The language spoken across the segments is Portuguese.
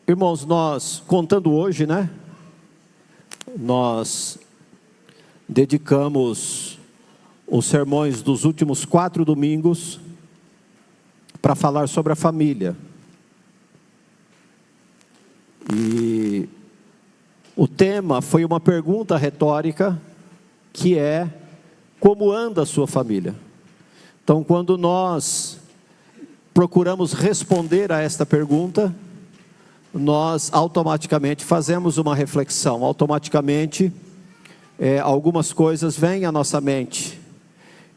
Irmãos, nós, contando hoje, nós dedicamos os sermões dos últimos 4 domingos para falar sobre a família. E o tema foi uma pergunta retórica, que é: como anda a sua família? Então, quando nós procuramos responder a esta pergunta, nós automaticamente fazemos uma reflexão, automaticamente algumas coisas vêm à nossa mente.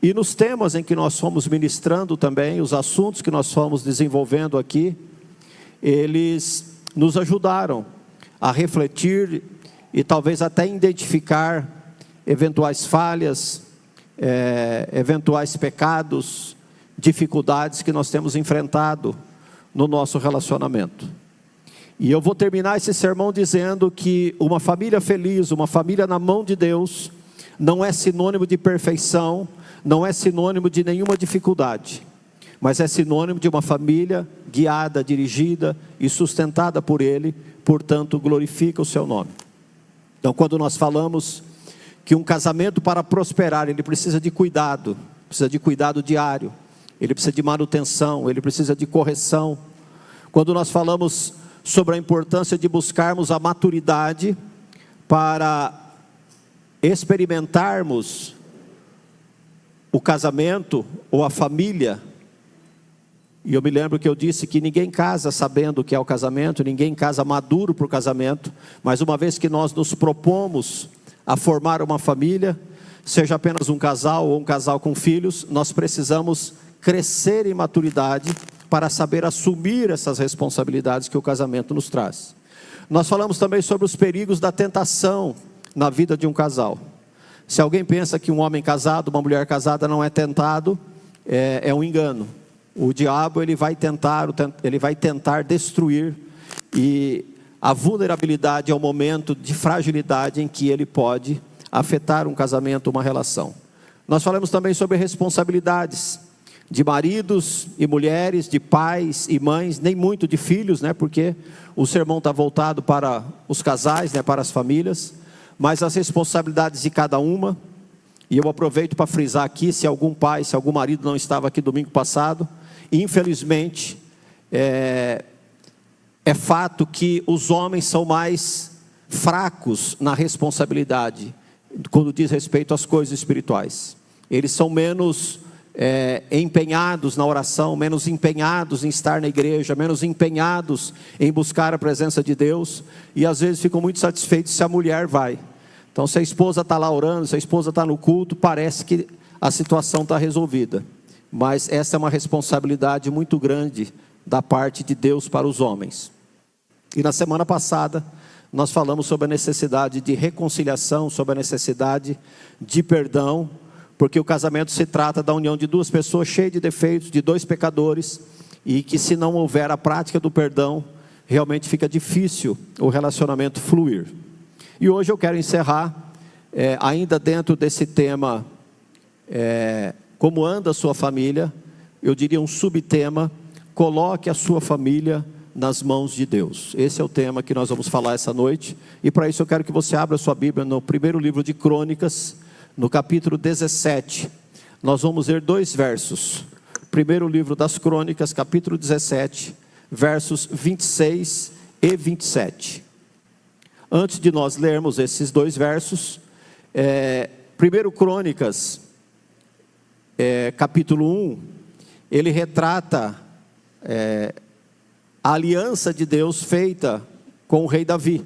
E nos temas em que nós fomos ministrando também, os assuntos que nós fomos desenvolvendo aqui, eles nos ajudaram a refletir e talvez até identificar eventuais falhas, eventuais pecados, dificuldades que nós temos enfrentado no nosso relacionamento. E eu vou terminar esse sermão dizendo que uma família feliz, uma família na mão de Deus, não é sinônimo de perfeição, não é sinônimo de nenhuma dificuldade, mas é sinônimo de uma família guiada, dirigida e sustentada por Ele, portanto glorifica o seu nome. Então, quando nós falamos que um casamento, para prosperar, ele precisa de cuidado diário, ele precisa de manutenção, ele precisa de correção. Quando nós falamos sobre a importância de buscarmos a maturidade para experimentarmos o casamento ou a família, e eu me lembro que eu disse que ninguém casa sabendo o que é o casamento, ninguém casa maduro para o casamento, mas uma vez que nós nos propomos a formar uma família, seja apenas um casal ou um casal com filhos, nós precisamos crescer em maturidade para saber assumir essas responsabilidades que o casamento nos traz. Nós falamos também sobre os perigos da tentação na vida de um casal. Se alguém pensa que um homem casado, uma mulher casada não é tentado, é um engano. O diabo ele vai tentar destruir, e a vulnerabilidade é o momento de fragilidade em que ele pode afetar um casamento, uma relação. Nós falamos também sobre responsabilidades de maridos e mulheres, de pais e mães, nem muito de filhos, porque o sermão está voltado para os casais, para as famílias, mas as responsabilidades de cada uma. E eu aproveito para frisar aqui, se algum pai, se algum marido não estava aqui domingo passado, infelizmente, é fato que os homens são mais fracos na responsabilidade, quando diz respeito às coisas espirituais. Eles são menos empenhados na oração, menos empenhados em estar na igreja, menos empenhados em buscar a presença de Deus, e às vezes ficam muito satisfeitos se a mulher vai. Então, se a esposa está lá orando, se a esposa está no culto, parece que a situação está resolvida, mas essa é uma responsabilidade muito grande da parte de Deus para os homens. E na semana passada nós falamos sobre a necessidade de reconciliação, sobre a necessidade de perdão, porque o casamento se trata da união de 2 pessoas cheias de defeitos, de 2 pecadores, e que se não houver a prática do perdão, realmente fica difícil o relacionamento fluir. E hoje eu quero encerrar, ainda dentro desse tema, como anda a sua família, eu diria um subtema: coloque a sua família nas mãos de Deus. Esse é o tema que nós vamos falar essa noite, e para isso eu quero que você abra a sua Bíblia no primeiro livro de Crônicas, no capítulo 17, nós vamos ler 2 versos. Primeiro livro das Crônicas, capítulo 17, versos 26 e 27. Antes de nós lermos esses 2 versos, primeiro Crônicas, capítulo 1, ele retrata a aliança de Deus feita com o rei Davi.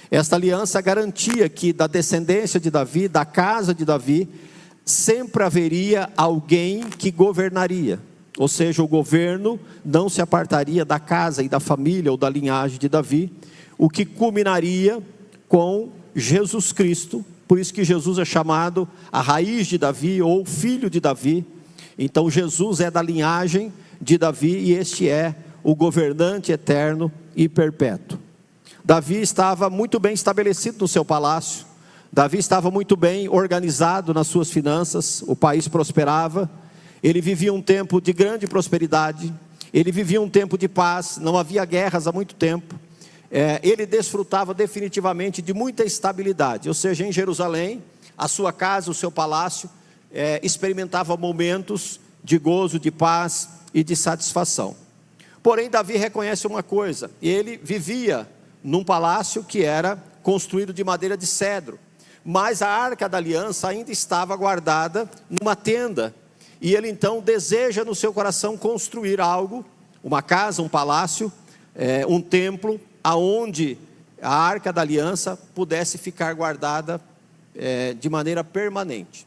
Esta aliança garantia que da descendência de Davi, da casa de Davi, sempre haveria alguém que governaria. Ou seja, o governo não se apartaria da casa e da família ou da linhagem de Davi, o que culminaria com Jesus Cristo. Por isso que Jesus é chamado a raiz de Davi ou filho de Davi. Então Jesus é da linhagem de Davi, e este é o governante eterno e perpétuo. Davi estava muito bem estabelecido no seu palácio, Davi estava muito bem organizado nas suas finanças, o país prosperava, ele vivia um tempo de grande prosperidade, ele vivia um tempo de paz, não havia guerras há muito tempo, ele desfrutava definitivamente de muita estabilidade. Ou seja, em Jerusalém, a sua casa, o seu palácio, experimentava momentos de gozo, de paz e de satisfação. Porém, Davi reconhece uma coisa: ele vivia num palácio que era construído de madeira de cedro, mas a Arca da Aliança ainda estava guardada numa tenda, e ele então deseja no seu coração construir algo, uma casa, um palácio, um templo, aonde a Arca da Aliança pudesse ficar guardada de maneira permanente.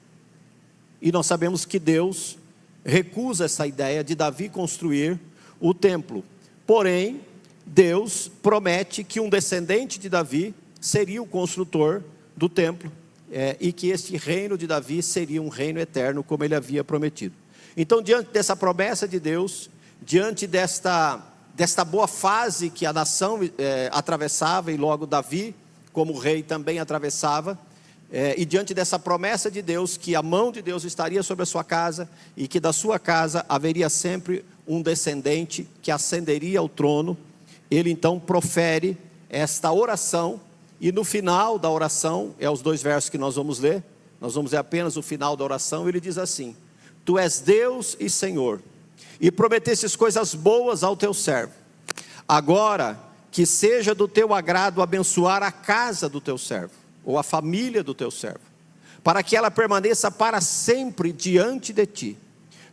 E nós sabemos que Deus recusa essa ideia de Davi construir o templo. Porém, Deus promete que um descendente de Davi seria o construtor do templo, e que este reino de Davi seria um reino eterno, como ele havia prometido. Então, diante dessa promessa de Deus, diante desta boa fase que a nação atravessava, e logo Davi, como rei, também atravessava, e diante dessa promessa de Deus, que a mão de Deus estaria sobre a sua casa, e que da sua casa haveria sempre um descendente que ascenderia ao trono, ele então profere esta oração, e no final da oração, os 2 versos que nós vamos ler apenas o final da oração. Ele diz assim: Tu és Deus e Senhor, e prometestes coisas boas ao teu servo. Agora que seja do teu agrado abençoar a casa do teu servo, ou a família do teu servo, para que ela permaneça para sempre diante de ti,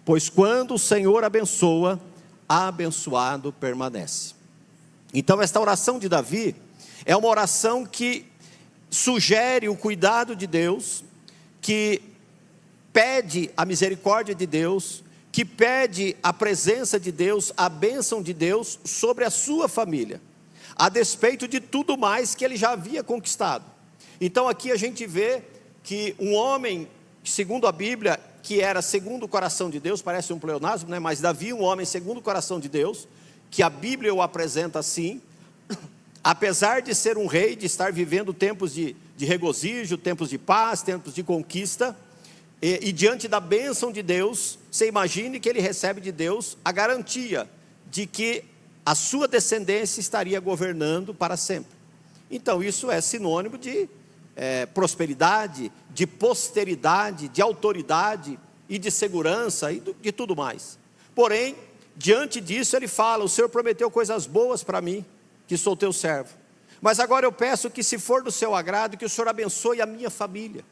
pois quando o Senhor abençoa, abençoado permanece. Então esta oração de Davi é uma oração que sugere o cuidado de Deus, que pede a misericórdia de Deus, que pede a presença de Deus, a bênção de Deus sobre a sua família, a despeito de tudo mais que ele já havia conquistado. Então aqui a gente vê que um homem, segundo a Bíblia, que era segundo o coração de Deus, parece um pleonasmo, né? Mas Davi, um homem segundo o coração de Deus, que a Bíblia o apresenta assim, apesar de ser um rei, de estar vivendo tempos de regozijo, tempos de paz, tempos de conquista, e diante da bênção de Deus, você imagine que ele recebe de Deus a garantia de que a sua descendência estaria governando para sempre. Então isso é sinônimo de prosperidade, de posteridade, de autoridade e de segurança e de tudo mais. Porém, diante disso ele fala: o Senhor prometeu coisas boas para mim, que sou teu servo, mas agora eu peço que, se for do seu agrado, que o Senhor abençoe a minha família,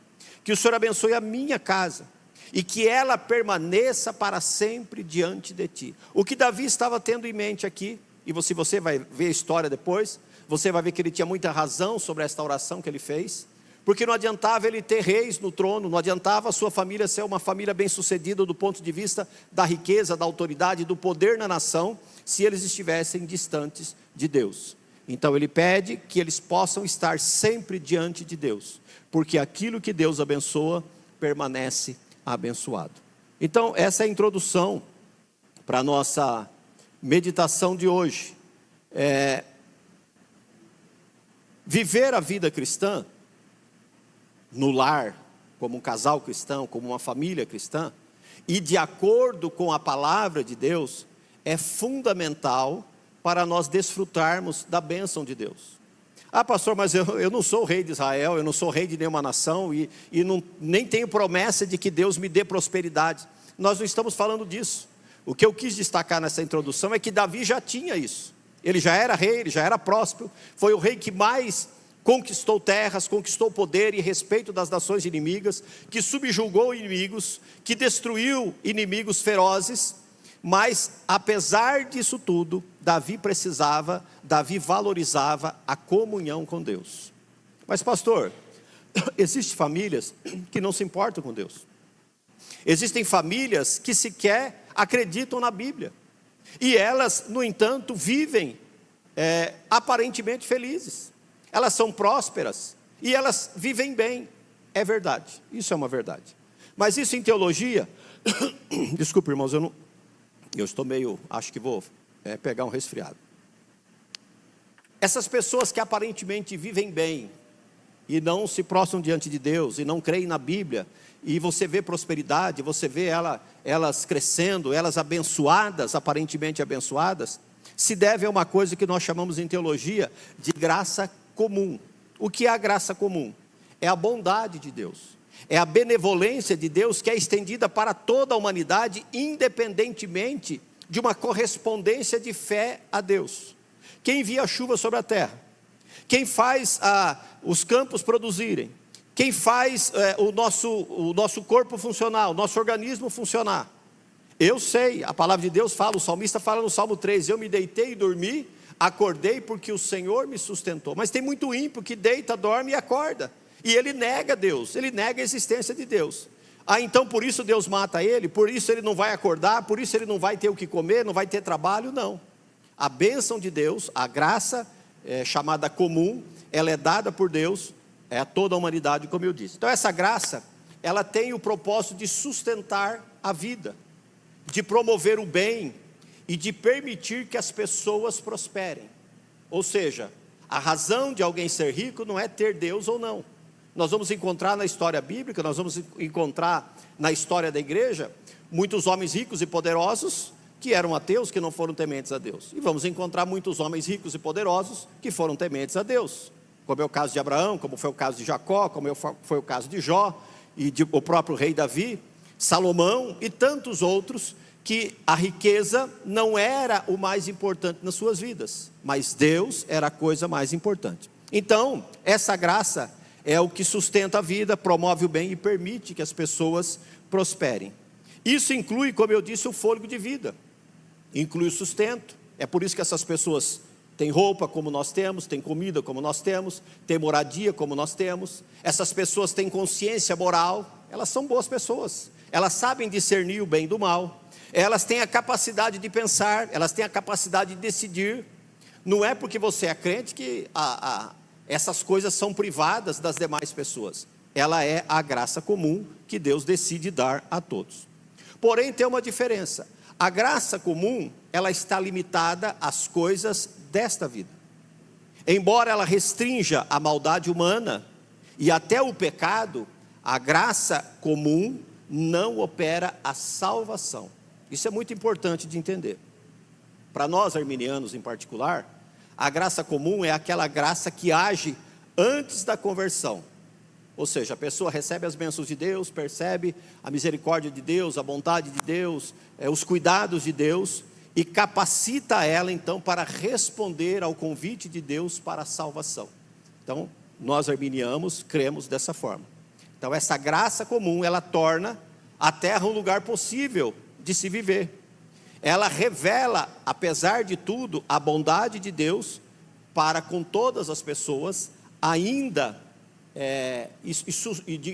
que o Senhor abençoe a minha casa, e que ela permaneça para sempre diante de ti. O que Davi estava tendo em mente aqui, e se você vai ver a história depois, você vai ver que ele tinha muita razão sobre esta oração que ele fez, porque não adiantava ele ter reis no trono, não adiantava a sua família ser uma família bem sucedida do ponto de vista da riqueza, da autoridade, do poder na nação, se eles estivessem distantes de Deus. Então ele pede que eles possam estar sempre diante de Deus, porque aquilo que Deus abençoa permanece abençoado. Então essa é a introdução para a nossa meditação de hoje. Viver a vida cristã no lar, como um casal cristão, como uma família cristã, e de acordo com a palavra de Deus, é fundamental para nós desfrutarmos da bênção de Deus. Ah, pastor, mas eu não sou o rei de Israel, eu não sou rei de nenhuma nação, e nem tenho promessa de que Deus me dê prosperidade. Nós não estamos falando disso. O que eu quis destacar nessa introdução é que Davi já tinha isso. Ele já era rei, ele já era próspero, foi o rei que mais conquistou terras, conquistou poder e respeito das nações inimigas, que subjugou inimigos, que destruiu inimigos ferozes. Mas apesar disso tudo, Davi valorizava a comunhão com Deus. Mas pastor, existem famílias que não se importam com Deus. Existem famílias que sequer acreditam na Bíblia, e elas, no entanto, vivem aparentemente felizes. Elas são prósperas e elas vivem bem. É verdade, isso é uma verdade. Mas isso em teologia, desculpe irmãos, eu estou acho que vou pegar um resfriado. Essas pessoas que aparentemente vivem bem e não se prostram diante de Deus e não creem na Bíblia, e você vê prosperidade, você vê elas crescendo, elas abençoadas, aparentemente abençoadas, se deve a uma coisa que nós chamamos em teologia de graça comum. O que é a graça comum? É a bondade de Deus, é a benevolência de Deus que é estendida para toda a humanidade, independentemente de uma correspondência de fé a Deus. Quem envia a chuva sobre a terra, quem faz os campos produzirem, quem faz o nosso corpo funcionar, o nosso organismo funcionar. Eu sei, a palavra de Deus fala, o salmista fala no Salmo 3, eu me deitei e dormi, acordei porque o Senhor me sustentou. Mas tem muito ímpio que deita, dorme e acorda, e ele nega Deus, ele nega a existência de Deus. Então por isso Deus mata ele, por isso ele não vai acordar, por isso ele não vai ter o que comer, não vai ter trabalho, não. A bênção de Deus, a graça chamada comum, ela é dada por Deus a toda a humanidade, como eu disse. Então essa graça, ela tem o propósito de sustentar a vida, de promover o bem e de permitir que as pessoas prosperem. Ou seja, a razão de alguém ser rico não é ter Deus ou não. Nós vamos encontrar na história bíblica, nós vamos encontrar na história da igreja, muitos homens ricos e poderosos que eram ateus, que não foram tementes a Deus. E vamos encontrar muitos homens ricos e poderosos que foram tementes a Deus, como é o caso de Abraão, como foi o caso de Jacó, como foi o caso de Jó, e o próprio rei Davi, Salomão e tantos outros, que a riqueza não era o mais importante nas suas vidas, mas Deus era a coisa mais importante. Então, essa graça é o que sustenta a vida, promove o bem e permite que as pessoas prosperem. Isso inclui, como eu disse, o fôlego de vida, inclui o sustento. É por isso que essas pessoas têm roupa como nós temos, têm comida como nós temos, têm moradia como nós temos. Essas pessoas têm consciência moral, elas são boas pessoas, elas sabem discernir o bem do mal, elas têm a capacidade de pensar, elas têm a capacidade de decidir. Não é porque você é crente que essas coisas são privadas das demais pessoas. Ela é a graça comum que Deus decide dar a todos. Porém, tem uma diferença. A graça comum, ela está limitada às coisas desta vida. Embora ela restrinja a maldade humana e até o pecado, a graça comum não opera a salvação. Isso é muito importante de entender. Para nós arminianos em particular, a graça comum é aquela graça que age antes da conversão. Ou seja, a pessoa recebe as bênçãos de Deus, percebe a misericórdia de Deus, a bondade de Deus, os cuidados de Deus, e capacita ela então para responder ao convite de Deus para a salvação. Então, nós arminianos cremos dessa forma. Então, essa graça comum, ela torna a terra um lugar possível de se viver. Ela revela, apesar de tudo, a bondade de Deus para com todas as pessoas, ainda,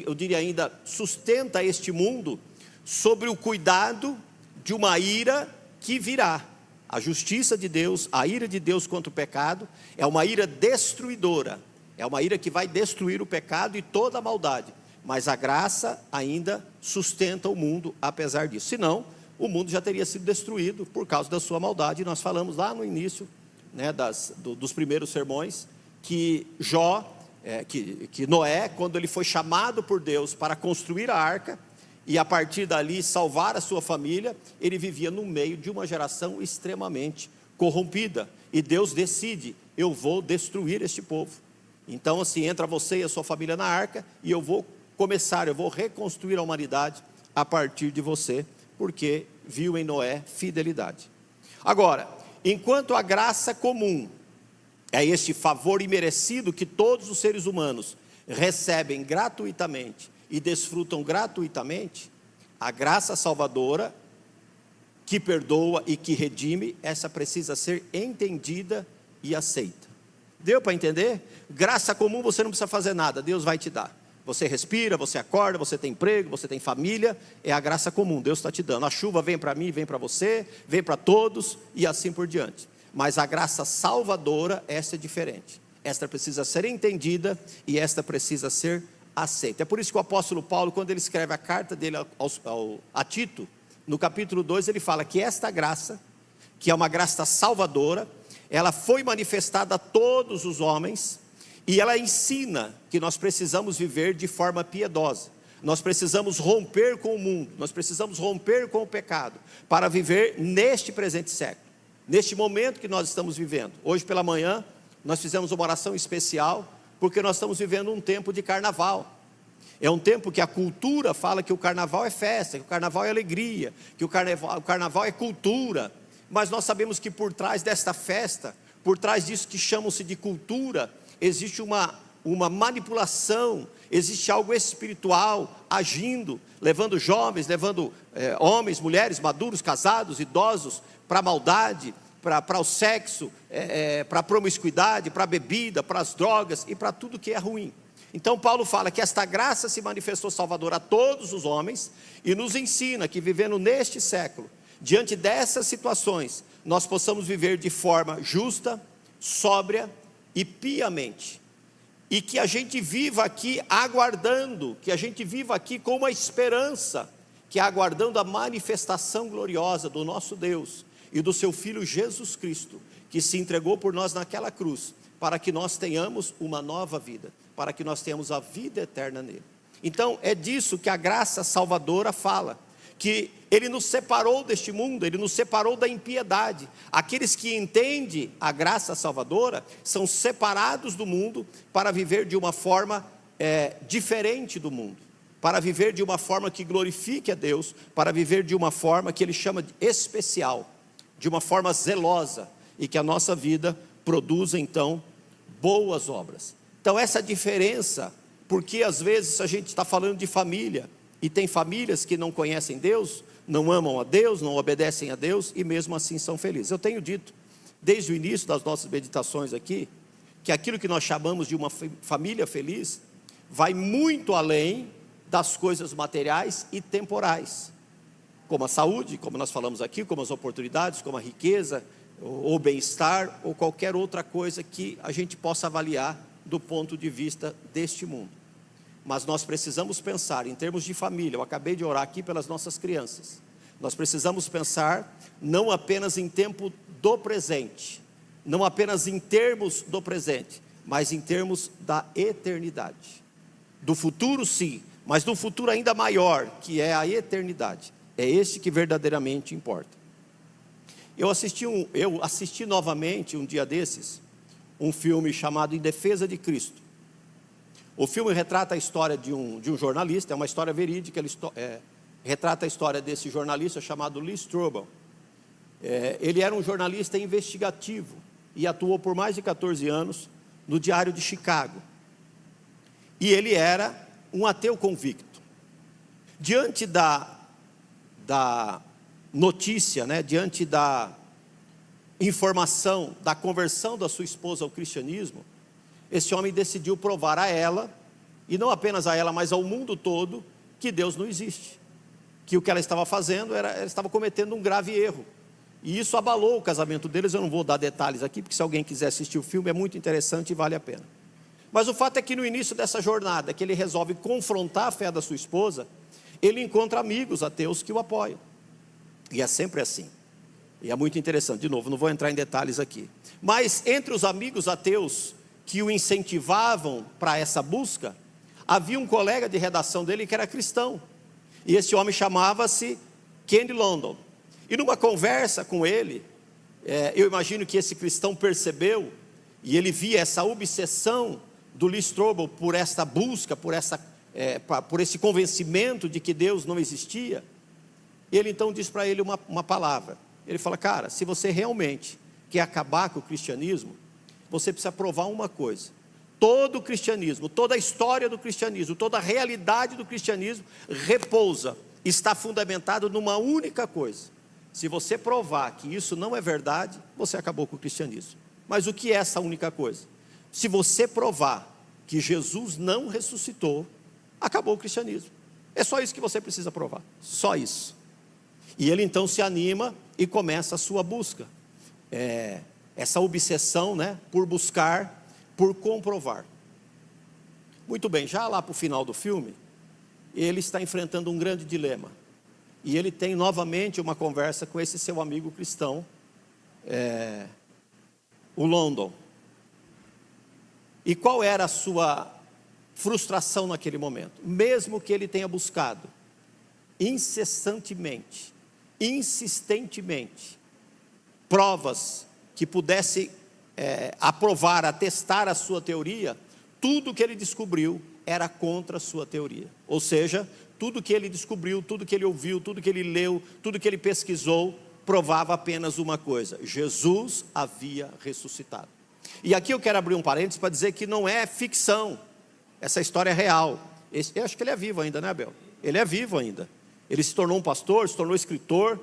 eu diria ainda, sustenta este mundo sobre o cuidado de uma ira que virá. A justiça de Deus, a ira de Deus contra o pecado, é uma ira destruidora, é uma ira que vai destruir o pecado e toda a maldade, mas a graça ainda sustenta o mundo apesar disso. Senão, o mundo já teria sido destruído por causa da sua maldade. E nós falamos lá no início, né, dos primeiros sermões, que que Noé, quando ele foi chamado por Deus para construir a arca, e a partir dali salvar a sua família, ele vivia no meio de uma geração extremamente corrompida, e Deus decide, eu vou destruir este povo. Então assim, entra você e a sua família na arca, e eu vou reconstruir a humanidade a partir de você, porque viu em Noé fidelidade. Agora, enquanto a graça comum é este favor imerecido que todos os seres humanos recebem gratuitamente e desfrutam gratuitamente, a graça salvadora, que perdoa e que redime, essa precisa ser entendida e aceita. Deu para entender? Graça comum você não precisa fazer nada, Deus vai te dar. Você respira, você acorda, você tem emprego, você tem família, é a graça comum, Deus está te dando. A chuva vem para mim, vem para você, vem para todos e assim por diante. Mas a graça salvadora, essa é diferente. Esta precisa ser entendida e esta precisa ser aceita. É por isso que o apóstolo Paulo, quando ele escreve a carta dele a Tito, no capítulo 2, ele fala que esta graça, que é uma graça salvadora, ela foi manifestada a todos os homens, e ela ensina que nós precisamos viver de forma piedosa. Nós precisamos romper com o mundo, nós precisamos romper com o pecado, para viver neste presente século. neste momento que nós estamos vivendo. Hoje pela manhã, nós fizemos uma oração especial, porque nós estamos vivendo um tempo de carnaval. É um tempo que a cultura fala que o carnaval é festa, que o carnaval é alegria, que o carnaval é cultura. Mas nós sabemos que por trás desta festa, por trás disso que chamam-se de cultura, existe uma manipulação, existe algo espiritual agindo, levando jovens, levando homens, mulheres, maduros, casados, idosos, para a maldade, para o sexo, para a promiscuidade, para a bebida, para as drogas e para tudo que é ruim. Então Paulo fala que esta graça se manifestou salvadora a todos os homens e nos ensina que vivendo neste século, diante dessas situações, nós possamos viver de forma justa, sóbria e piamente. E que a gente viva aqui aguardando, que a gente viva aqui com uma esperança, que é aguardando a manifestação gloriosa do nosso Deus e do seu Filho Jesus Cristo, que se entregou por nós naquela cruz, para que nós tenhamos uma nova vida, para que nós tenhamos a vida eterna nele. Então é disso que a graça salvadora fala, que Ele nos separou deste mundo, Ele nos separou da impiedade. Aqueles que entendem a graça salvadora, são separados do mundo, para viver de uma forma diferente do mundo, para viver de uma forma que glorifique a Deus, para viver de uma forma que Ele chama de especial, de uma forma zelosa, e que a nossa vida produza então boas obras. Então essa diferença, porque às vezes a gente está falando de família, e tem famílias que não conhecem Deus, não amam a Deus, não obedecem a Deus, e mesmo assim são felizes. Eu tenho dito, desde o início das nossas meditações aqui, que aquilo que nós chamamos de uma família feliz, vai muito além das coisas materiais e temporais, como a saúde, como nós falamos aqui, como as oportunidades, como a riqueza, ou bem-estar, ou qualquer outra coisa que a gente possa avaliar do ponto de vista deste mundo. Mas nós precisamos pensar em termos de família. Eu acabei de orar aqui pelas nossas crianças. Nós precisamos pensar não apenas em tempo do presente, não apenas em termos do presente, mas em termos da eternidade. Do futuro sim, mas do futuro ainda maior, que é a eternidade. É este que verdadeiramente importa. Eu assisti novamente um dia desses, um filme chamado Em Defesa de Cristo. O filme retrata a história de um jornalista, é uma história verídica, retrata a história desse jornalista chamado Lee Strobel. Ele era um jornalista investigativo e atuou por mais de 14 anos no Diário de Chicago. E ele era um ateu convicto. Diante da notícia, diante da informação da conversão da sua esposa ao cristianismo, esse homem decidiu provar a ela, e não apenas a ela, mas ao mundo todo, que Deus não existe, que o que ela estava fazendo, ela estava cometendo um grave erro, e isso abalou o casamento deles. Eu não vou dar detalhes aqui, porque se alguém quiser assistir o filme, é muito interessante e vale a pena. Mas o fato é que no início dessa jornada, que ele resolve confrontar a fé da sua esposa, ele encontra amigos ateus que o apoiam, e é sempre assim, e é muito interessante. De novo, não vou entrar em detalhes aqui, mas entre os amigos ateus que o incentivavam para essa busca, havia um colega de redação dele que era cristão, e esse homem chamava-se Ken London. E numa conversa com ele, eu imagino que esse cristão percebeu, e ele via essa obsessão do Lee Strobel por essa busca, por esse convencimento de que Deus não existia. Ele então diz para ele uma palavra. Ele fala: cara, se você realmente quer acabar com o cristianismo, você precisa provar uma coisa: todo o cristianismo, toda a história do cristianismo, toda a realidade do cristianismo está fundamentado numa única coisa. Se você provar que isso não é verdade, você acabou com o cristianismo. Mas o que é essa única coisa? Se você provar que Jesus não ressuscitou, acabou o cristianismo. É só isso que você precisa provar, só isso. E ele então se anima e começa a sua busca, essa obsessão, por buscar, por comprovar. Muito bem, já lá para o final do filme, ele está enfrentando um grande dilema, e ele tem novamente uma conversa com esse seu amigo cristão, o London. E qual era a sua frustração naquele momento? Mesmo que ele tenha buscado incessantemente, insistentemente, provas que pudesse aprovar, atestar a sua teoria, tudo que ele descobriu era contra a sua teoria. Ou seja, tudo que ele descobriu, tudo que ele ouviu, tudo que ele leu, tudo que ele pesquisou, provava apenas uma coisa: Jesus havia ressuscitado. E aqui eu quero abrir um parênteses para dizer que não é ficção, essa história é real. Eu acho que ele é vivo ainda, né, Abel? Ele é vivo ainda. Ele se tornou um pastor, se tornou escritor,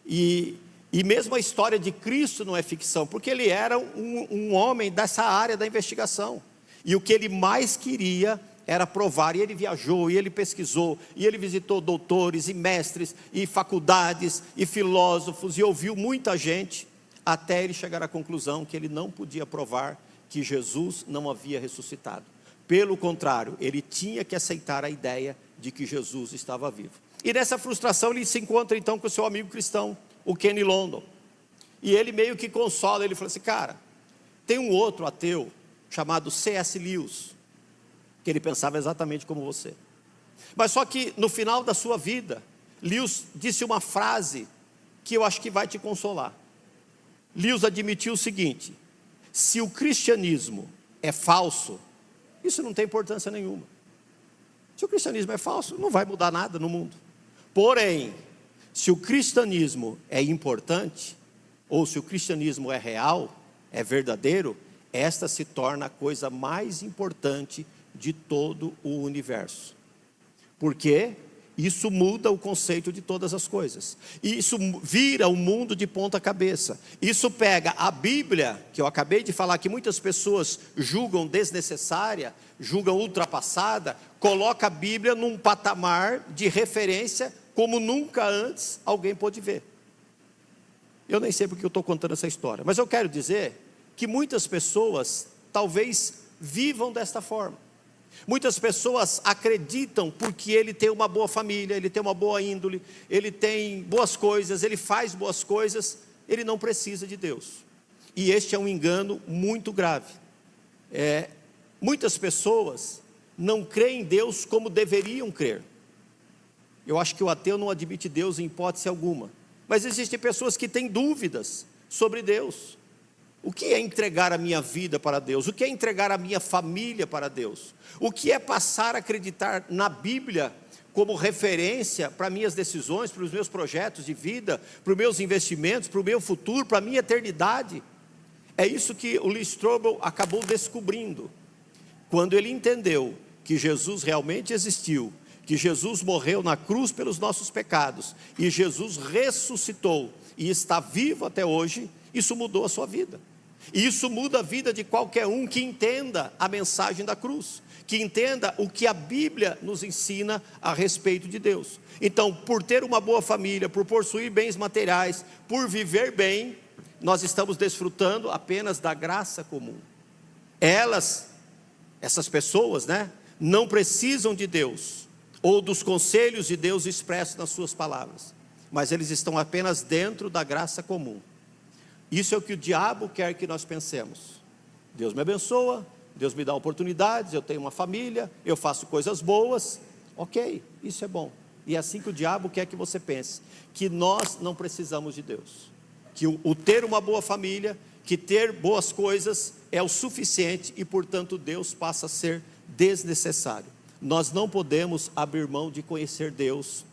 e mesmo a história de Cristo não é ficção, porque ele era um homem dessa área da investigação, e o que ele mais queria era provar, e ele viajou, e ele pesquisou, e ele visitou doutores, e mestres, e faculdades, e filósofos, e ouviu muita gente, até ele chegar à conclusão que ele não podia provar que Jesus não havia ressuscitado. Pelo contrário, ele tinha que aceitar a ideia de que Jesus estava vivo. E nessa frustração ele se encontra então com o seu amigo cristão, o Kenny London. E ele meio que consola, ele fala assim: cara, tem um outro ateu chamado C.S. Lewis, que ele pensava exatamente como você. Mas só que no final da sua vida, Lewis disse uma frase que eu acho que vai te consolar. Lewis admitiu o seguinte: se o cristianismo é falso, isso não tem importância nenhuma. Se o cristianismo é falso, não vai mudar nada no mundo. Porém, se o cristianismo é importante, ou se o cristianismo é real, é verdadeiro, esta se torna a coisa mais importante de todo o universo. Porque isso muda o conceito de todas as coisas. Isso vira o mundo de ponta cabeça. Isso pega a Bíblia, que eu acabei de falar que muitas pessoas julgam desnecessária, julgam ultrapassada, coloca a Bíblia num patamar de referência como nunca antes alguém pôde ver. Eu nem sei porque eu estou contando essa história, mas eu quero dizer que muitas pessoas talvez vivam desta forma. Muitas pessoas acreditam porque ele tem uma boa família, ele tem uma boa índole, ele tem boas coisas, ele faz boas coisas, ele não precisa de Deus. E este é um engano muito grave. Muitas pessoas não creem em Deus como deveriam crer. Eu acho que o ateu não admite Deus em hipótese alguma. Mas existem pessoas que têm dúvidas sobre Deus. O que é entregar a minha vida para Deus? O que é entregar a minha família para Deus? O que é passar a acreditar na Bíblia como referência para minhas decisões, para os meus projetos de vida, para os meus investimentos, para o meu futuro, para a minha eternidade? É isso que o Lee Strobel acabou descobrindo. Quando ele entendeu que Jesus realmente existiu, que Jesus morreu na cruz pelos nossos pecados, e Jesus ressuscitou e está vivo até hoje, isso mudou a sua vida. E isso muda a vida de qualquer um que entenda a mensagem da cruz, que entenda o que a Bíblia nos ensina a respeito de Deus. Então, por ter uma boa família, por possuir bens materiais, por viver bem, nós estamos desfrutando apenas da graça comum. Essas pessoas, não precisam de Deus, ou dos conselhos de Deus expressos nas suas palavras, mas eles estão apenas dentro da graça comum. Isso é o que o diabo quer que nós pensemos. Deus me abençoa, Deus me dá oportunidades, eu tenho uma família, eu faço coisas boas, ok, isso é bom. E é assim que o diabo quer que você pense, que nós não precisamos de Deus, que o ter uma boa família, que ter boas coisas é o suficiente e portanto Deus passa a ser desnecessário. Nós não podemos abrir mão de conhecer Deus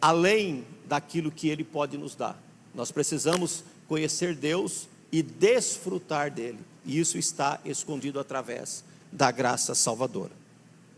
além daquilo que Ele pode nos dar. Nós precisamos conhecer Deus e desfrutar dele, e isso está escondido através da graça salvadora.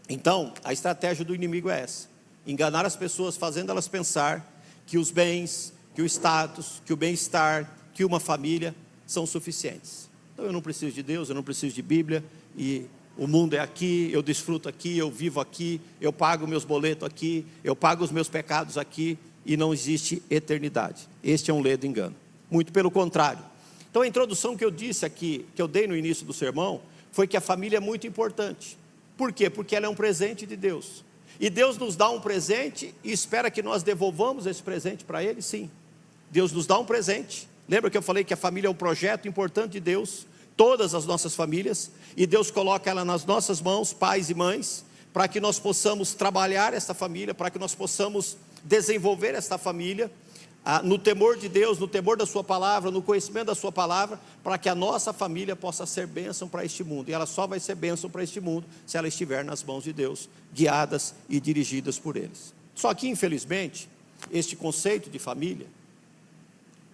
Então, a estratégia do inimigo é essa: enganar as pessoas, fazendo elas pensar que os bens, que o status, que o bem-estar, que uma família são suficientes. Então eu não preciso de Deus, eu não preciso de Bíblia, e o mundo é aqui, eu desfruto aqui, eu vivo aqui, eu pago meus boletos aqui, eu pago os meus pecados aqui, e não existe eternidade. Este é um ledo engano. Muito pelo contrário. Então a introdução que eu disse aqui, que eu dei no início do sermão, foi que a família é muito importante. Por quê? Porque ela é um presente de Deus. E Deus nos dá um presente e espera que nós devolvamos esse presente para Ele? Sim. Deus nos dá um presente. Lembra que eu falei que a família é um projeto importante de Deus? Todas as nossas famílias. E Deus coloca ela nas nossas mãos, pais e mães, para que nós possamos trabalhar esta família, para que nós possamos desenvolver esta família. no temor de Deus, no temor da sua palavra, no conhecimento da sua palavra, para que a nossa família possa ser bênção para este mundo. E ela só vai ser bênção para este mundo se ela estiver nas mãos de Deus, guiadas e dirigidas por eles. Só que, infelizmente, este conceito de família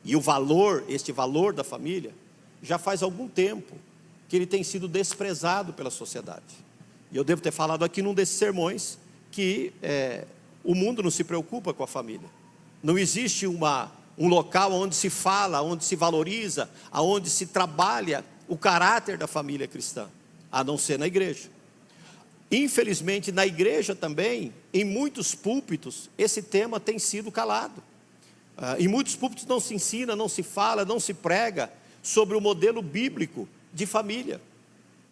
e este valor da família, já faz algum tempo que ele tem sido desprezado pela sociedade. E eu devo ter falado aqui num desses sermões que o mundo não se preocupa com a família. Não existe um local onde se fala, onde se valoriza, onde se trabalha o caráter da família cristã, a não ser na igreja. Infelizmente, na igreja também, em muitos púlpitos, esse tema tem sido calado. Em muitos púlpitos não se ensina, não se fala, não se prega sobre o modelo bíblico de família.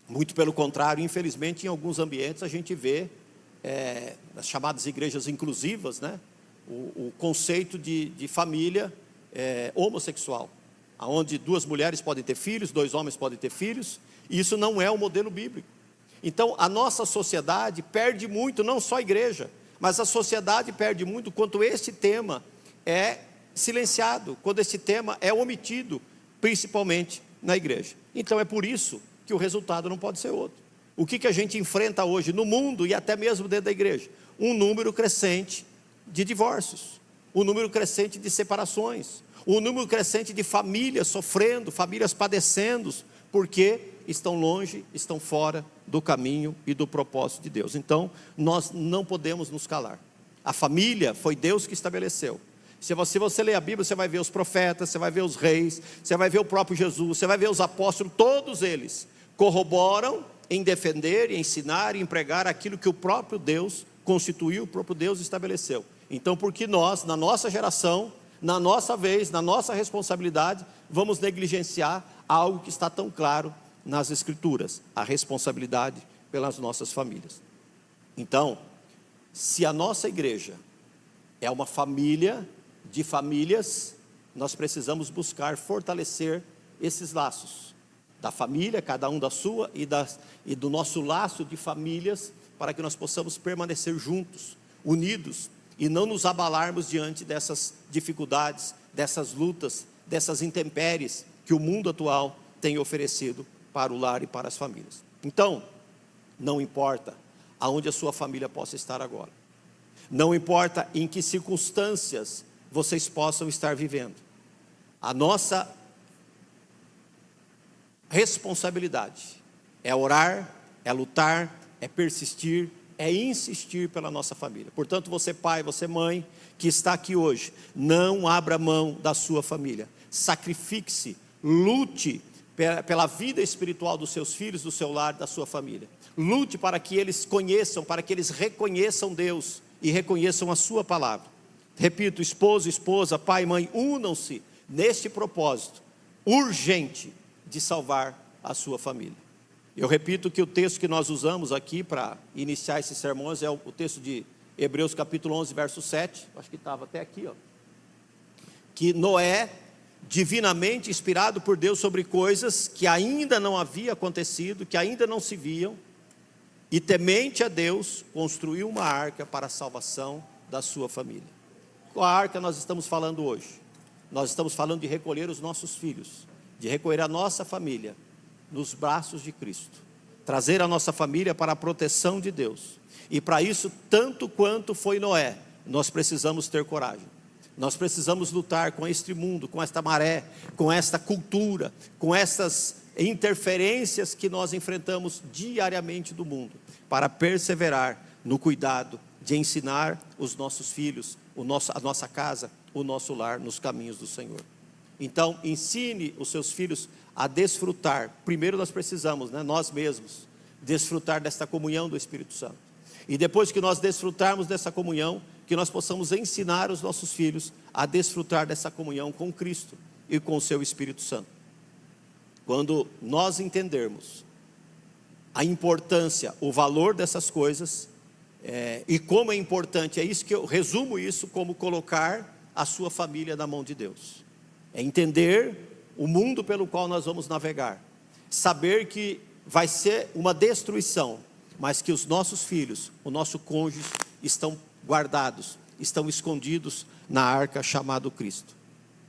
Muito pelo contrário, infelizmente, em alguns ambientes a gente vê, nas chamadas igrejas inclusivas, né, o conceito de família homossexual, onde 2 mulheres podem ter filhos, 2 homens podem ter filhos, e isso não é o modelo bíblico. Então, a nossa sociedade perde muito, não só a igreja, mas a sociedade perde muito quando este tema é silenciado, quando esse tema é omitido, principalmente na igreja. Então, é por isso que o resultado não pode ser outro. O que a gente enfrenta hoje no mundo e até mesmo dentro da igreja? Um número crescente de divórcios, um número crescente de separações, um número crescente de famílias sofrendo, famílias padecendo, porque estão longe, estão fora do caminho e do propósito de Deus. Então, nós não podemos nos calar. A família foi Deus que estabeleceu. Se você ler a Bíblia, você vai ver os profetas, você vai ver os reis, você vai ver o próprio Jesus, você vai ver os apóstolos, todos eles corroboram em defender, em ensinar, em pregar aquilo que o próprio Deus constituiu, o próprio Deus estabeleceu. Então, por que nós, na nossa geração, na nossa vez, na nossa responsabilidade, vamos negligenciar algo que está tão claro nas Escrituras, a responsabilidade pelas nossas famílias? Então, se a nossa igreja é uma família de famílias, nós precisamos buscar fortalecer esses laços, da família, cada um da sua, e do nosso laço de famílias, para que nós possamos permanecer juntos, unidos, e não nos abalarmos diante dessas dificuldades, dessas lutas, dessas intempéries que o mundo atual tem oferecido para o lar e para as famílias. Então, não importa aonde a sua família possa estar agora, não importa em que circunstâncias vocês possam estar vivendo, a nossa responsabilidade é orar, é lutar, é persistir, é insistir pela nossa família. Portanto, você pai, você mãe, que está aqui hoje, não abra mão da sua família, sacrifique-se, lute pela vida espiritual dos seus filhos, do seu lar, da sua família. Lute para que eles conheçam, para que eles reconheçam Deus e reconheçam a sua palavra. Repito, esposo, esposa, pai, mãe, unam-se neste propósito urgente de salvar a sua família. Eu repito que o texto que nós usamos aqui para iniciar esses sermões é o texto de Hebreus capítulo 11, verso 7, acho que estava até aqui, que Noé, divinamente inspirado por Deus sobre coisas que ainda não havia acontecido, que ainda não se viam, e temente a Deus, construiu uma arca para a salvação da sua família. Qual a arca nós estamos falando hoje? Nós estamos falando de recolher os nossos filhos, de recolher a nossa família nos braços de Cristo, trazer a nossa família para a proteção de Deus. E para isso, tanto quanto foi Noé, nós precisamos ter coragem. Nós precisamos lutar com este mundo, com esta maré, com esta cultura, com essas interferências que nós enfrentamos diariamente do mundo, para perseverar no cuidado de ensinar os nossos filhos, a nossa casa, o nosso lar nos caminhos do Senhor. Então, ensine os seus filhos a desfrutar. Primeiro nós precisamos, nós mesmos, desfrutar desta comunhão do Espírito Santo. E depois que nós desfrutarmos dessa comunhão, que nós possamos ensinar os nossos filhos a desfrutar dessa comunhão com Cristo e com o seu Espírito Santo. Quando nós entendermos a importância, o valor dessas coisas, e como é importante, é isso que eu resumo isso como colocar a sua família na mão de Deus. É entender o mundo pelo qual nós vamos navegar, saber que vai ser uma destruição, mas que os nossos filhos, o nosso cônjuge, estão guardados, estão escondidos na arca chamado Cristo.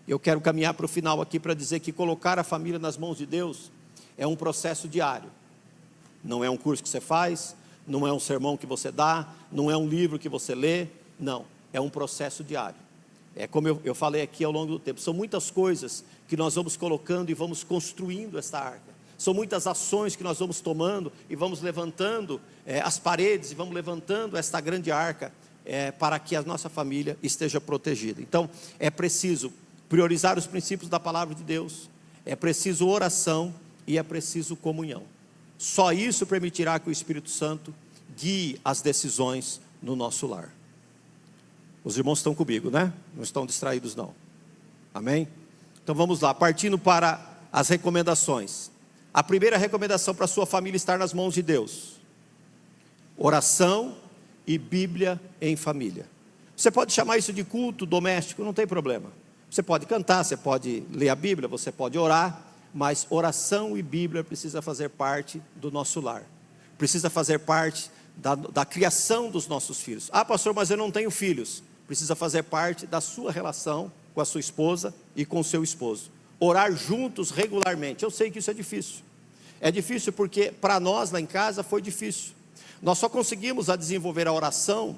Eu quero caminhar para o final aqui para dizer que colocar a família nas mãos de Deus é um processo diário. Não é um curso que você faz, não é um sermão que você dá, não é um livro que você lê, não, é um processo diário. É como eu falei aqui ao longo do tempo, são muitas coisas que nós vamos colocando e vamos construindo esta arca. São muitas ações que nós vamos tomando e vamos levantando as paredes e vamos levantando esta grande arca para que a nossa família esteja protegida. Então, é preciso priorizar os princípios da palavra de Deus, é preciso oração e é preciso comunhão. Só isso permitirá que o Espírito Santo guie as decisões no nosso lar. Os irmãos estão comigo, né? Não estão distraídos não. Amém? Então vamos lá, partindo para as recomendações. A primeira recomendação para a sua família estar nas mãos de Deus: oração e Bíblia em família. Você pode chamar isso de culto doméstico, não tem problema. Você pode cantar, você pode ler a Bíblia, você pode orar, mas oração e Bíblia precisa fazer parte do nosso lar. Precisa fazer parte da criação dos nossos filhos. Ah, pastor, mas eu não tenho filhos. Precisa fazer parte da sua relação com a sua esposa e com o seu esposo. Orar juntos regularmente. Eu sei que isso é difícil. É difícil porque para nós lá em casa foi difícil. Nós só conseguimos desenvolver a oração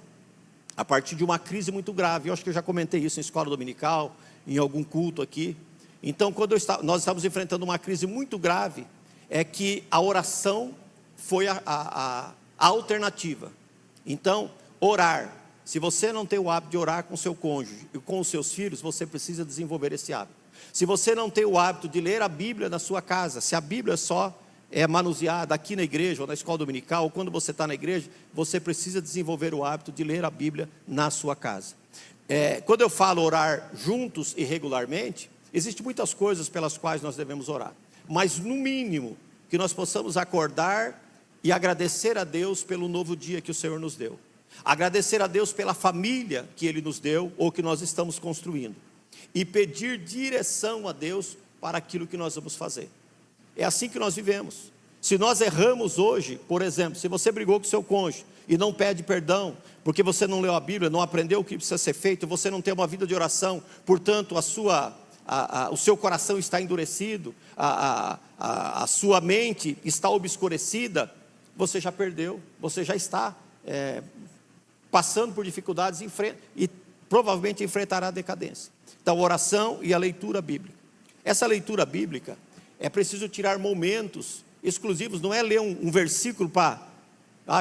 a partir de uma crise muito grave. Eu acho que eu já comentei isso em escola dominical, em algum culto aqui. Então, quando nós estávamos enfrentando uma crise muito grave, é que a oração foi a alternativa. Então, orar. Se você não tem o hábito de orar com seu cônjuge e com os seus filhos, você precisa desenvolver esse hábito. Se você não tem o hábito de ler a Bíblia na sua casa, se a Bíblia só é manuseada aqui na igreja, ou na escola dominical, ou quando você está na igreja, você precisa desenvolver o hábito de ler a Bíblia na sua casa. Quando eu falo orar juntos e regularmente, existem muitas coisas pelas quais nós devemos orar, mas no mínimo, que nós possamos acordar e agradecer a Deus pelo novo dia que o Senhor nos deu. Agradecer a Deus pela família que Ele nos deu, ou que nós estamos construindo. E pedir direção a Deus para aquilo que nós vamos fazer. É assim que nós vivemos. Se nós erramos hoje, por exemplo, se você brigou com seu cônjuge e não pede perdão, porque você não leu a Bíblia, não aprendeu o que precisa ser feito, você não tem uma vida de oração, portanto o seu coração está endurecido, a sua mente está obscurecida, você já perdeu, você já está passando por dificuldades e provavelmente enfrentará a decadência. Então, oração e a leitura bíblica. Essa leitura bíblica, é preciso tirar momentos exclusivos, não é ler um versículo para,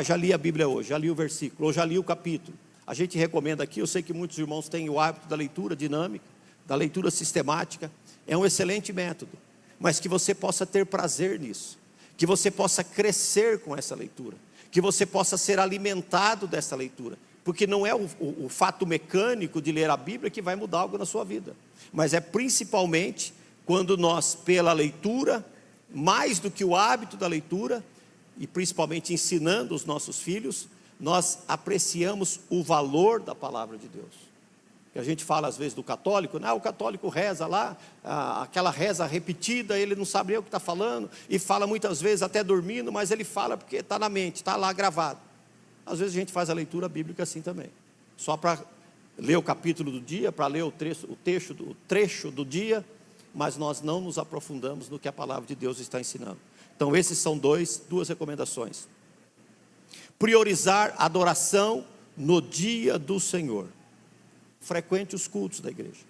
já li a Bíblia hoje, já li o versículo, ou já li o capítulo. A gente recomenda aqui, eu sei que muitos irmãos têm o hábito da leitura dinâmica, da leitura sistemática, é um excelente método, mas que você possa ter prazer nisso, que você possa crescer com essa leitura, que você possa ser alimentado dessa leitura, porque não é o fato mecânico de ler a Bíblia que vai mudar algo na sua vida, mas é principalmente quando nós, pela leitura, mais do que o hábito da leitura, e principalmente ensinando os nossos filhos, nós apreciamos o valor da palavra de Deus. Que a gente fala às vezes do católico, o católico reza lá, aquela reza repetida, ele não sabe nem o que está falando, e fala muitas vezes até dormindo, mas ele fala porque está na mente, está lá gravado. Às vezes a gente faz a leitura bíblica assim também, só para ler o capítulo do dia, para ler o trecho do dia, mas nós não nos aprofundamos no que a palavra de Deus está ensinando. Então esses são duas recomendações. Priorizar a adoração no dia do Senhor. Frequente os cultos da igreja.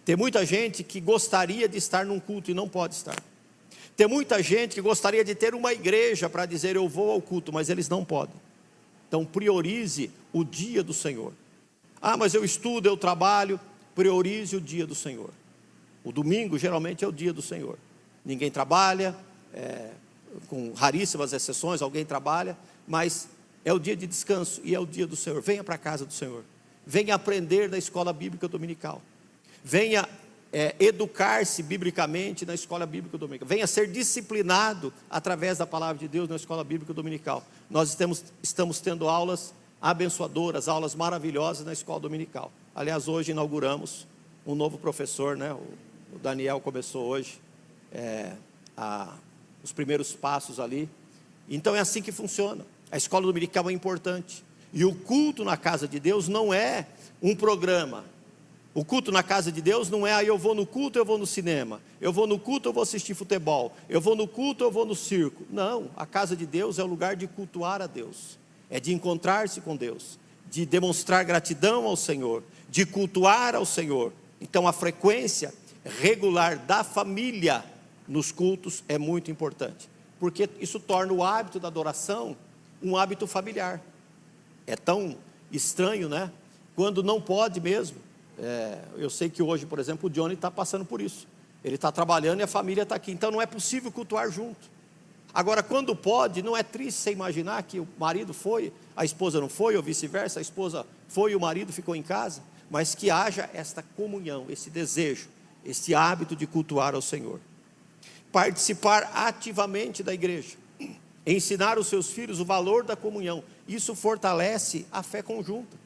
Tem muita gente que gostaria de estar num culto e não pode estar. Tem muita gente que gostaria de ter uma igreja para dizer eu vou ao culto, mas eles não podem. Então priorize o dia do Senhor. Mas eu estudo, eu trabalho. Priorize o dia do Senhor. O domingo geralmente é o dia do Senhor. Ninguém trabalha, com raríssimas exceções, alguém trabalha, mas é o dia de descanso e é o dia do Senhor. Venha para a casa do Senhor. Venha aprender na escola bíblica dominical. Venha educar-se biblicamente na escola bíblica dominical. Venha ser disciplinado através da palavra de Deus na escola bíblica dominical. Nós estamos tendo aulas abençoadoras, aulas maravilhosas na escola dominical. Aliás, hoje inauguramos um novo professor, né? O Daniel começou hoje os primeiros passos ali. Então é assim que funciona. A escola dominical é importante. E o culto na casa de Deus não é um programa. O culto na casa de Deus não é, eu vou no culto, eu vou no cinema. Eu vou no culto, eu vou assistir futebol. Eu vou no culto, eu vou no circo. Não, a casa de Deus é o lugar de cultuar a Deus. É de encontrar-se com Deus. De demonstrar gratidão ao Senhor. De cultuar ao Senhor. Então a frequência regular da família nos cultos é muito importante. Porque isso torna o hábito da adoração um hábito familiar. É tão estranho, né? Quando não pode mesmo. Eu sei que hoje, por exemplo, o Johnny está passando por isso. Ele está trabalhando e a família está aqui. Então não é possível cultuar junto. Agora, quando pode, não é triste você imaginar que o marido foi, a esposa não foi, ou vice-versa, a esposa foi e o marido ficou em casa. Mas que haja esta comunhão, esse desejo, esse hábito de cultuar ao Senhor. Participar ativamente da igreja. Ensinar os seus filhos o valor da comunhão. Isso fortalece a fé conjunta.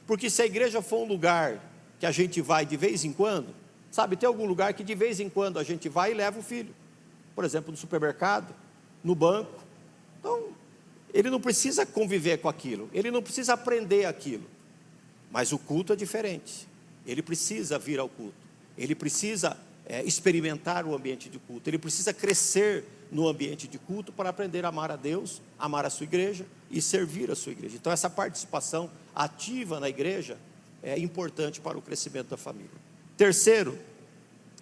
Porque se a igreja for um lugar que a gente vai de vez em quando, sabe, tem algum lugar que de vez em quando a gente vai e leva o filho. Por exemplo, no supermercado, no banco. Então, ele não precisa conviver com aquilo, ele não precisa aprender aquilo. Mas o culto é diferente. Ele precisa vir ao culto. Ele precisa experimentar o ambiente de culto. Ele precisa crescer no ambiente de culto para aprender a amar a Deus, amar a sua igreja e servir a sua igreja. Então essa participação ativa na igreja é importante para o crescimento da família. Terceiro,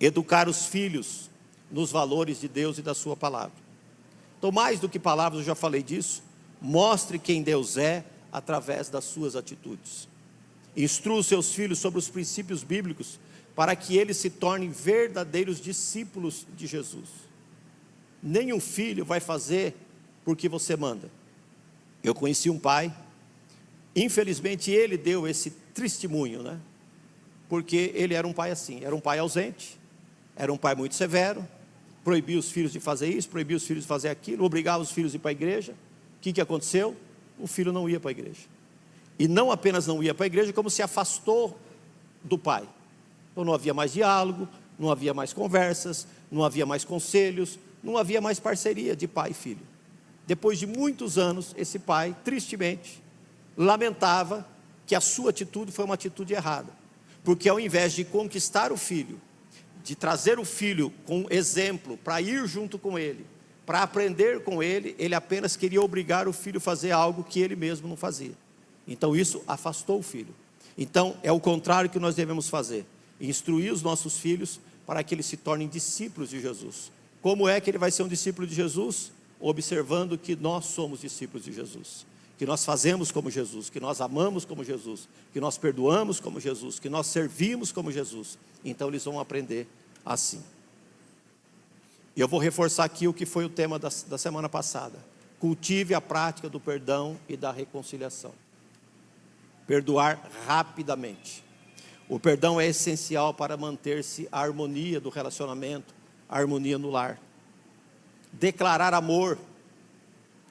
educar os filhos nos valores de Deus e da sua palavra. Então, mais do que palavras, eu já falei disso, mostre quem Deus é através das suas atitudes. Instrua os seus filhos sobre os princípios bíblicos para que eles se tornem verdadeiros discípulos de Jesus. Nenhum filho vai fazer porque você manda. Eu conheci um pai, infelizmente ele deu esse testemunho, né? Porque ele era um pai assim, era um pai ausente, era um pai muito severo, proibia os filhos de fazer isso, proibia os filhos de fazer aquilo, obrigava os filhos a ir para a igreja. O que aconteceu? O filho não ia para a igreja. E não apenas não ia para a igreja, como se afastou do pai. Então não havia mais diálogo, não havia mais conversas, não havia mais conselhos, não havia mais parceria de pai e filho. Depois de muitos anos, esse pai, tristemente, lamentava que a sua atitude foi uma atitude errada. Porque ao invés de conquistar o filho, de trazer o filho com exemplo, para ir junto com ele, para aprender com ele, ele apenas queria obrigar o filho a fazer algo que ele mesmo não fazia. Então isso afastou o filho. Então é o contrário que nós devemos fazer. Instruir os nossos filhos para que eles se tornem discípulos de Jesus. Como é que ele vai ser um discípulo de Jesus? Observando que nós somos discípulos de Jesus. Que nós fazemos como Jesus, que nós amamos como Jesus, que nós perdoamos como Jesus, que nós servimos como Jesus. Então eles vão aprender assim. E eu vou reforçar aqui o que foi o tema da semana passada. Cultive a prática do perdão e da reconciliação. Perdoar rapidamente. O perdão é essencial para manter-se a harmonia do relacionamento, a harmonia no lar. Declarar amor.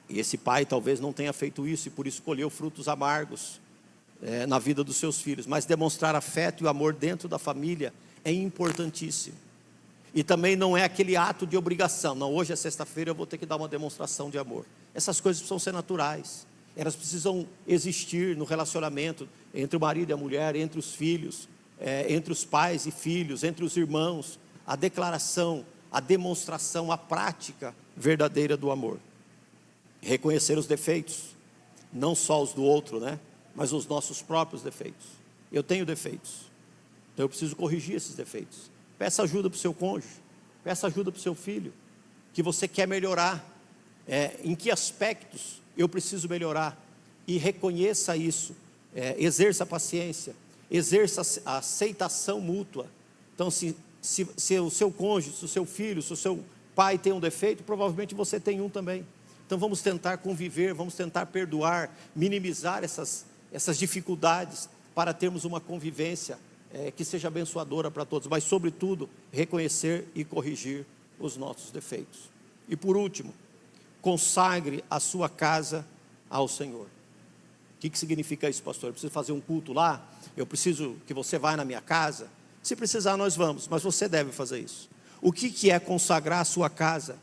E esse pai talvez não tenha feito isso e por isso colheu frutos amargos na vida dos seus filhos. Mas demonstrar afeto e o amor dentro da família é importantíssimo. E também não é aquele ato de obrigação. Não, hoje é sexta-feira, eu vou ter que dar uma demonstração de amor. Essas coisas precisam ser naturais. Elas precisam existir no relacionamento entre o marido e a mulher, entre os filhos, entre os pais e filhos, entre os irmãos. A declaração, a demonstração, a prática verdadeira do amor. Reconhecer os defeitos, não só os do outro, né? Mas os nossos próprios defeitos. Eu tenho defeitos, então eu preciso corrigir esses defeitos. Peça ajuda para o seu cônjuge, peça ajuda para o seu filho, que você quer melhorar. Em que aspectos eu preciso melhorar? E reconheça isso, exerça a paciência, exerça a aceitação mútua. Então se o seu cônjuge, se o seu filho, se o seu pai tem um defeito, provavelmente você tem um também. Então vamos tentar conviver, vamos tentar perdoar, minimizar essas dificuldades para termos uma convivência que seja abençoadora para todos, mas sobretudo reconhecer e corrigir os nossos defeitos. E por último, consagre a sua casa ao Senhor. O que significa isso, pastor? Eu preciso fazer um culto lá? Eu preciso que você vá na minha casa? Se precisar nós vamos, mas você deve fazer isso. O que é consagrar a sua casa,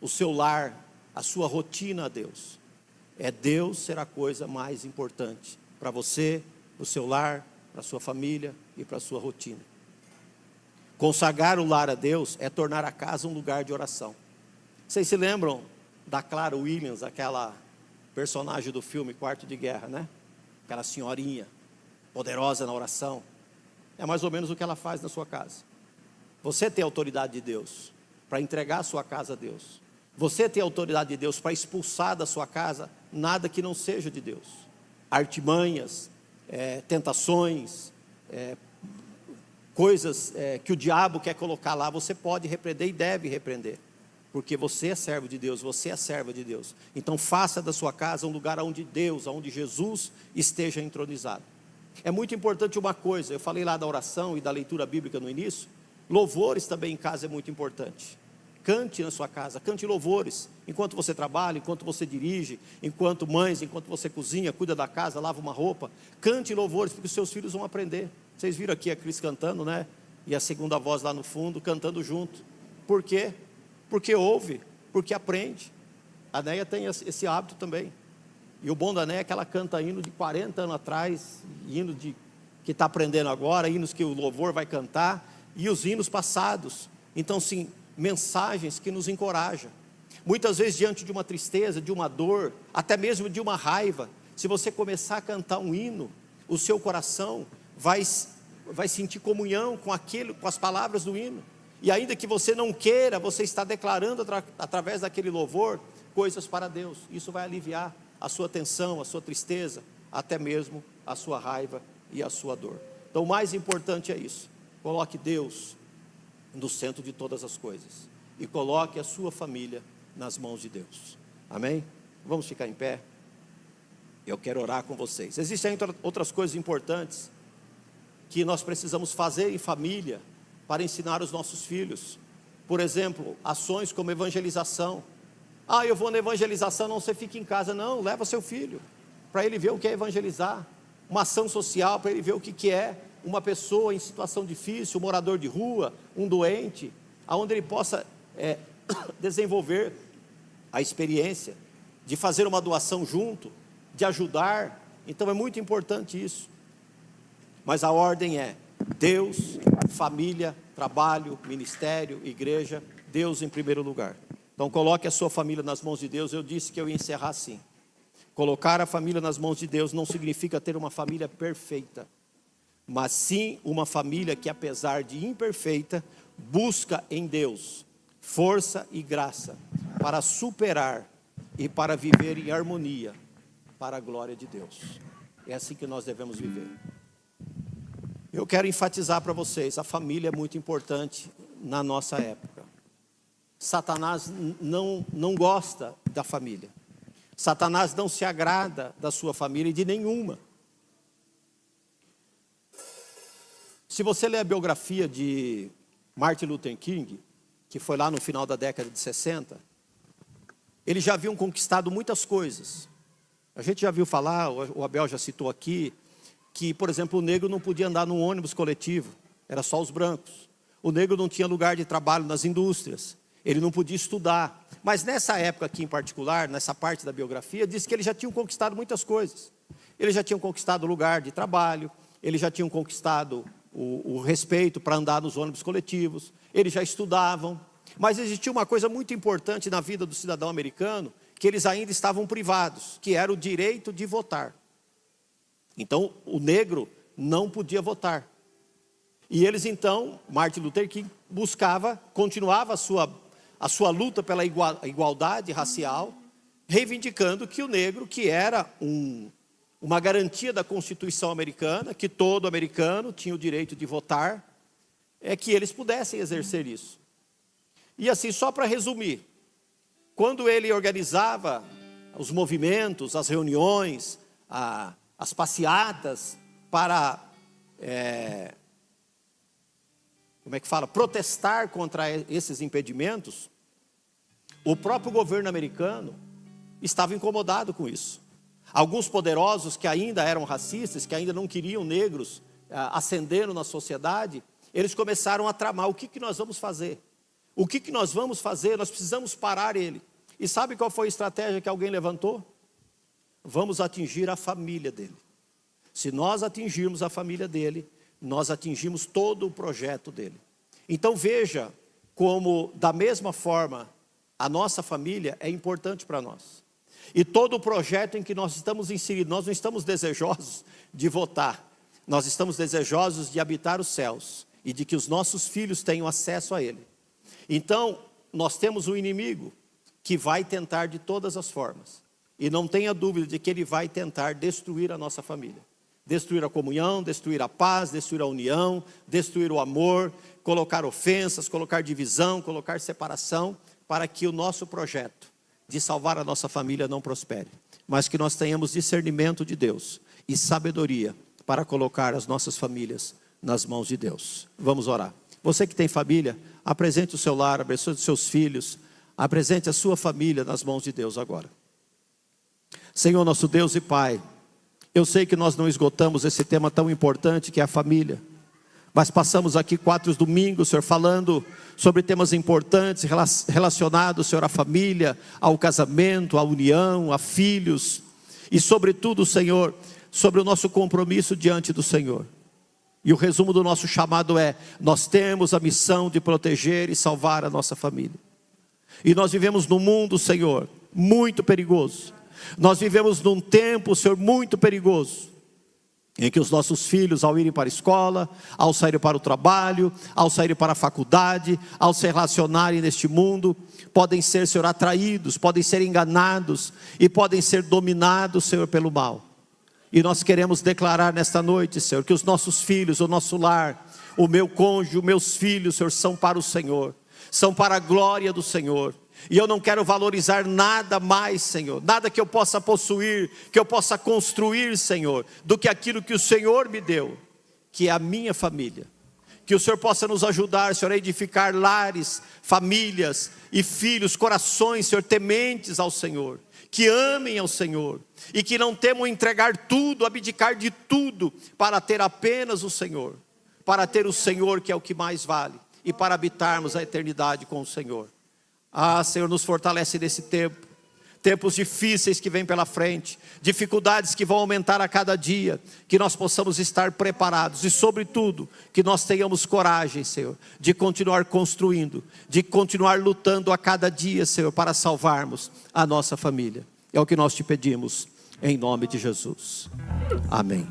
o seu lar, a sua rotina a Deus? É Deus ser a coisa mais importante para você, para o seu lar, para a sua família e para a sua rotina. Consagrar o lar a Deus é tornar a casa um lugar de oração. Vocês se lembram da Clara Williams, aquela personagem do filme Quarto de Guerra, né? Aquela senhorinha poderosa na oração. É mais ou menos o que ela faz na sua casa. Você tem autoridade de Deus para entregar a sua casa a Deus. Você tem autoridade de Deus para expulsar da sua casa nada que não seja de Deus. Artimanhas, tentações, coisas que o diabo quer colocar lá, você pode repreender e deve repreender. Porque você é servo de Deus, você é serva de Deus. Então faça da sua casa um lugar onde Deus, onde Jesus esteja entronizado. É muito importante uma coisa, eu falei lá da oração e da leitura bíblica no início, louvores também em casa é muito importante. Cante na sua casa, cante louvores, enquanto você trabalha, enquanto você dirige, enquanto você cozinha, cuida da casa, lava uma roupa. Cante louvores, porque os seus filhos vão aprender. Vocês viram aqui a Cris cantando, né? E a segunda voz lá no fundo, cantando junto. Por quê? Porque ouve, porque aprende. A Neia tem esse hábito também. E o bom da Neia é que ela canta hino de 40 anos atrás, hino que está aprendendo agora, hinos que o louvor vai cantar, e os hinos passados. Então, sim, mensagens que nos encorajam. Muitas vezes, diante de uma tristeza, de uma dor, até mesmo de uma raiva, se você começar a cantar um hino, o seu coração vai sentir comunhão com as palavras do hino. E ainda que você não queira, você está declarando através daquele louvor coisas para Deus. Isso vai aliviar a sua tensão, a sua tristeza, até mesmo a sua raiva e a sua dor. Então o mais importante é isso. Coloque Deus no centro de todas as coisas. E coloque a sua família nas mãos de Deus. Amém? Vamos ficar em pé. Eu quero orar com vocês. Existem outras coisas importantes que nós precisamos fazer em família para ensinar os nossos filhos. Por exemplo, ações como evangelização. Eu vou na evangelização, não, você fica em casa. Não, leva seu filho, para ele ver o que é evangelizar. Uma ação social, para ele ver o que é uma pessoa em situação difícil, um morador de rua, um doente, aonde ele possa desenvolver a experiência de fazer uma doação junto, de ajudar. Então é muito importante isso. Mas a ordem é Deus, família, trabalho, ministério, igreja, Deus em primeiro lugar. Então coloque a sua família nas mãos de Deus. Eu disse que eu ia encerrar assim. Colocar a família nas mãos de Deus não significa ter uma família perfeita, mas sim uma família que, apesar de imperfeita, busca em Deus força e graça para superar e para viver em harmonia para a glória de Deus. É assim que nós devemos viver. Eu quero enfatizar para vocês, a família é muito importante na nossa época. Satanás não gosta da família. Satanás não se agrada da sua família e de nenhuma. Se você ler a biografia de Martin Luther King, que foi lá no final da década de 60, eles já haviam conquistado muitas coisas. A gente já viu falar, o Abel já citou aqui, que, por exemplo, o negro não podia andar num ônibus coletivo, era só os brancos. O negro não tinha lugar de trabalho nas indústrias, ele não podia estudar. Mas nessa época aqui em particular, nessa parte da biografia, diz que eles já tinham conquistado muitas coisas. Eles já tinham conquistado o lugar de trabalho, eles já tinham conquistado o respeito para andar nos ônibus coletivos, eles já estudavam. Mas existia uma coisa muito importante na vida do cidadão americano, que eles ainda estavam privados, que era o direito de votar. Então, o negro não podia votar. E eles então, Martin Luther King continuava a sua luta pela igualdade racial, reivindicando que o negro, que era uma garantia da Constituição americana, que todo americano tinha o direito de votar, que eles pudessem exercer isso. E assim, só para resumir, quando ele organizava os movimentos, as reuniões, as passeatas para, protestar contra esses impedimentos, o próprio governo americano estava incomodado com isso. Alguns poderosos que ainda eram racistas, que ainda não queriam negros ascendendo na sociedade, eles começaram a tramar: o que nós vamos fazer? O que nós vamos fazer? Nós precisamos parar ele. E sabe qual foi a estratégia que alguém levantou? vamos atingir a família dele. Se nós atingirmos a família dele, nós atingimos todo o projeto dele. Então veja como, da mesma forma, a nossa família é importante para nós. E todo o projeto em que nós estamos inseridos, nós não estamos desejosos de votar, nós estamos desejosos de habitar os céus e de que os nossos filhos tenham acesso a ele. Então, nós temos um inimigo que vai tentar de todas as formas. E não tenha dúvida de que ele vai tentar destruir a nossa família. Destruir a comunhão, destruir a paz, destruir a união, destruir o amor, colocar ofensas, colocar divisão, colocar separação, para que o nosso projeto de salvar a nossa família não prospere. Mas que nós tenhamos discernimento de Deus e sabedoria para colocar as nossas famílias nas mãos de Deus. Vamos orar. Você que tem família, apresente o seu lar, abençoe os seus filhos, apresente a sua família nas mãos de Deus agora. Senhor nosso Deus e Pai, eu sei que nós não esgotamos esse tema tão importante que é a família, mas passamos aqui 4 domingos, Senhor, falando sobre temas importantes relacionados, Senhor, à família, ao casamento, à união, a filhos, e sobretudo, Senhor, sobre o nosso compromisso diante do Senhor. E o resumo do nosso chamado é: nós temos a missão de proteger e salvar a nossa família. E nós vivemos num mundo, Senhor, muito perigoso. Nós vivemos num tempo, Senhor, muito perigoso, em que os nossos filhos, ao irem para a escola, ao saírem para o trabalho, ao saírem para a faculdade, ao se relacionarem neste mundo, podem ser, Senhor, atraídos, podem ser enganados e podem ser dominados, Senhor, pelo mal. E nós queremos declarar nesta noite, Senhor, que os nossos filhos, o nosso lar, o meu cônjuge, os meus filhos, Senhor, são para o Senhor, são para a glória do Senhor. E eu não quero valorizar nada mais, Senhor, nada que eu possa possuir, que eu possa construir, Senhor, do que aquilo que o Senhor me deu, que é a minha família. Que o Senhor possa nos ajudar, Senhor, a edificar lares, famílias e filhos, corações, Senhor, tementes ao Senhor, que amem ao Senhor e que não temam entregar tudo, abdicar de tudo, para ter apenas o Senhor, para ter o Senhor, que é o que mais vale, e para habitarmos a eternidade com o Senhor. Ah, Senhor, nos fortalece nesse tempo, tempos difíceis que vêm pela frente, dificuldades que vão aumentar a cada dia, que nós possamos estar preparados e, sobretudo, que nós tenhamos coragem, Senhor, de continuar construindo, de continuar lutando a cada dia, Senhor, para salvarmos a nossa família. É o que nós te pedimos, em nome de Jesus. Amém.